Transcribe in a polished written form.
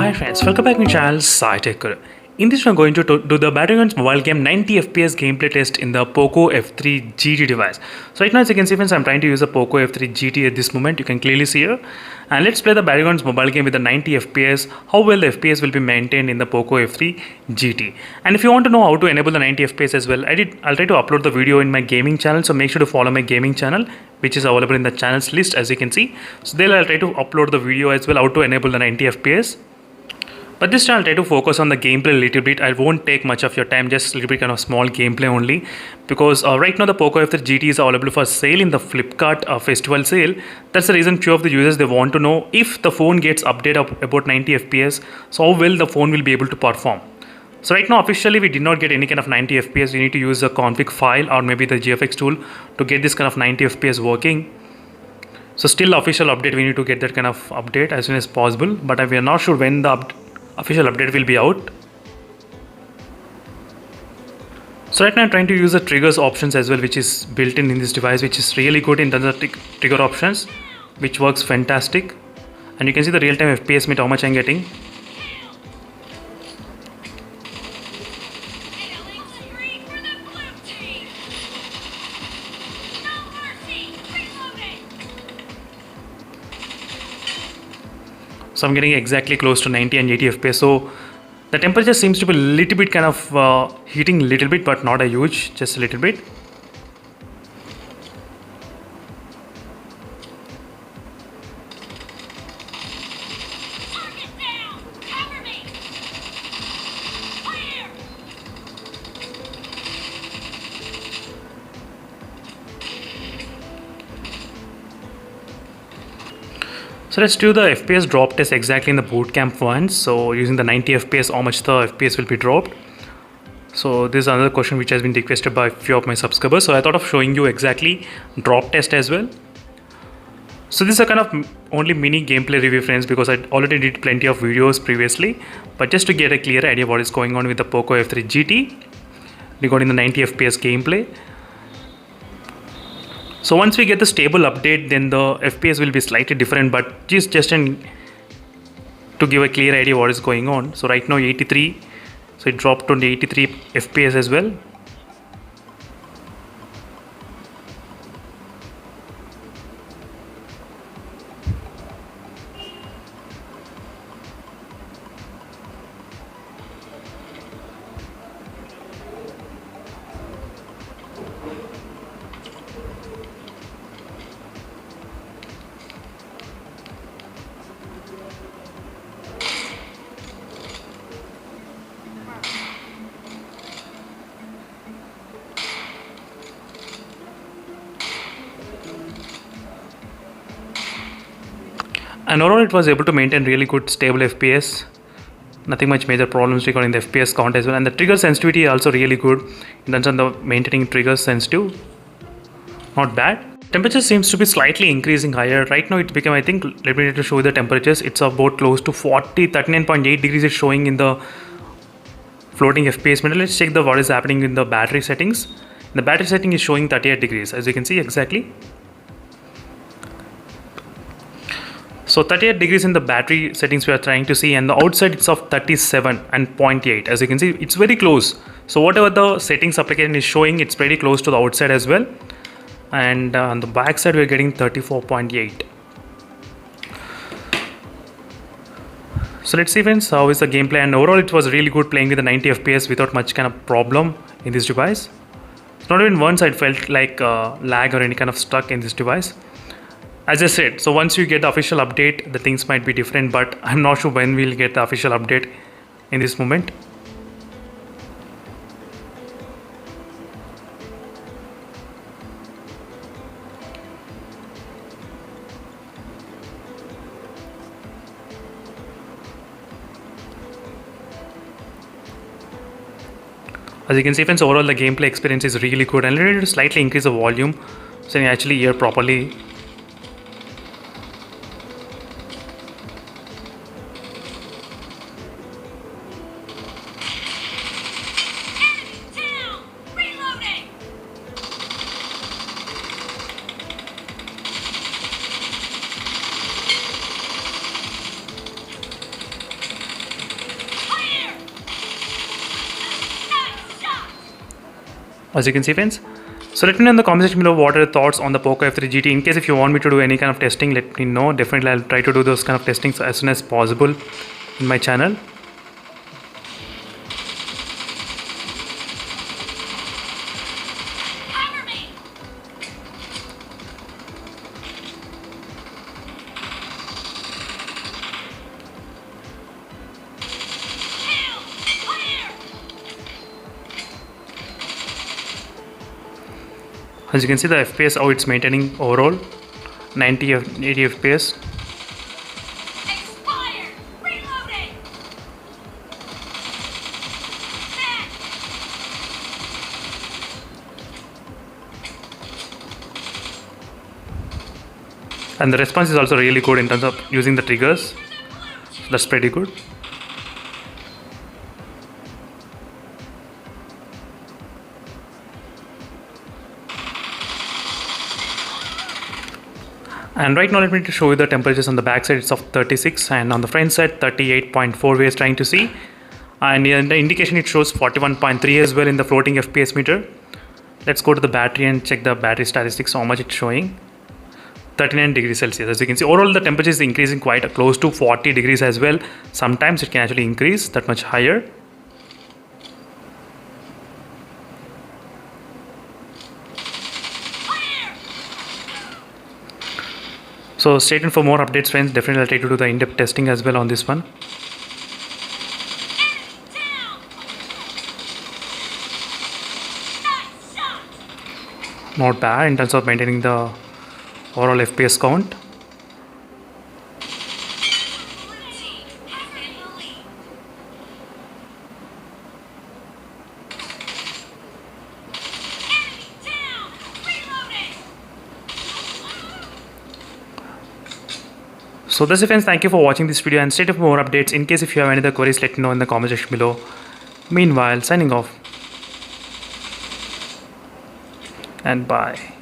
Hi friends, welcome back to my channel SciTech. In this, we're going to do the Battlegrounds mobile game 90 FPS gameplay test in the POCO F3 GT device. So right now, as you can see, friends, I'm trying to use the POCO F3 GT at this moment. You can clearly see here. And let's play the Battlegrounds mobile game with the 90 FPS. How well the FPS will be maintained in the POCO F3 GT. And if you want to know how to enable the 90 FPS as well, I'll try to upload the video in my gaming channel. So make sure to follow my gaming channel, which is available in the channels list, as you can see. So there I'll try to upload the video as well, how to enable the 90 FPS. But this time I'll try to focus on the gameplay a little bit. I won't take much of your time, just a little bit kind of small gameplay only. Because right now the POCO F3 GT is available for sale in the Flipkart festival sale. That's the reason few of the users, they want to know if the phone gets updated up about 90 FPS, so how well the phone will be able to perform. So right now officially we did not get any kind of 90 FPS. You need to use a config file or maybe the GFX tool to get this kind of 90 FPS working. So still official update, we need to get that kind of update as soon as possible. But we are not sure when the official update will be out. So right now I'm trying to use the triggers options as well, which is built in this device, which is really good in terms of trigger options, which works fantastic. And you can see the real-time FPS meet how much I'm getting. So I'm getting exactly close to 90 and 80 FPS. So the temperature seems to be a little bit kind of heating a little bit, but not a huge, just a little bit. So let's do the FPS drop test exactly in the bootcamp one. So using the 90 FPS, how much the FPS will be dropped. So this is another question which has been requested by a few of my subscribers. So I thought of showing you exactly drop test as well. So this is a kind of only mini gameplay review, friends, because I already did plenty of videos previously. But just to get a clear idea what is going on with the POCO F3 GT regarding the 90 FPS gameplay. So once we get the stable update, then the FPS will be slightly different, but just to give a clear idea what is going on. So right now 83, so it dropped to 83 FPS as well. And overall it was able to maintain really good stable FPS. Nothing much major problems regarding the FPS count as well. And the trigger sensitivity is also really good in terms of the maintaining trigger sensitive. Not bad. Temperature seems to be slightly increasing higher. Right now it became, I think, let me show you the temperatures. It's about close to 39.8 degrees is showing in the floating FPS meter. Let's check what is happening in the battery settings. The battery setting is showing 38 degrees, as you can see exactly. So 38 degrees in the battery settings we are trying to see, and the outside it's of 37 and 0.8. As you can see, it's very close. So whatever the settings application is showing, it's pretty close to the outside as well. And on the back side we're getting 34.8. So let's see, friends, how is the gameplay. And overall it was really good playing with the 90 FPS without much kind of problem in this device. Not even once I felt like lag or any kind of stuck in this device. As I said, so once you get the official update, the things might be different, but I'm not sure when we'll get the official update in this moment. As you can see, friends, overall the gameplay experience is really good, and let me slightly increase the volume so you can actually hear properly. as you can see, friends. So let me know in the comment section below what are your thoughts on the Poco F3 GT. In case if you want me to do any kind of testing, let me know. Definitely I'll try to do those kind of testings as soon as possible in my channel. As you can see the FPS how it's maintaining overall 90 80 FPS. And the response is also really good in terms of using the triggers. So that's pretty good. And right now let me show you the temperatures on the back side. It's of 36 and on the front side 38.4 we are trying to see, and in the indication it shows 41.3 as well in the floating FPS meter. Let's go to the battery and check the battery statistics, how much it's showing. 39 degrees Celsius. As you can see, overall the temperature is increasing quite close to 40 degrees as well. Sometimes it can actually increase that much higher. So stay tuned for more updates, friends. Definitely I'll try to do the in-depth testing as well on this one. Not bad in terms of maintaining the overall FPS count. So that's it, friends. Thank you for watching this video and stay tuned for more updates. In case if you have any other queries, let me know in the comment section below. Meanwhile, signing off and bye.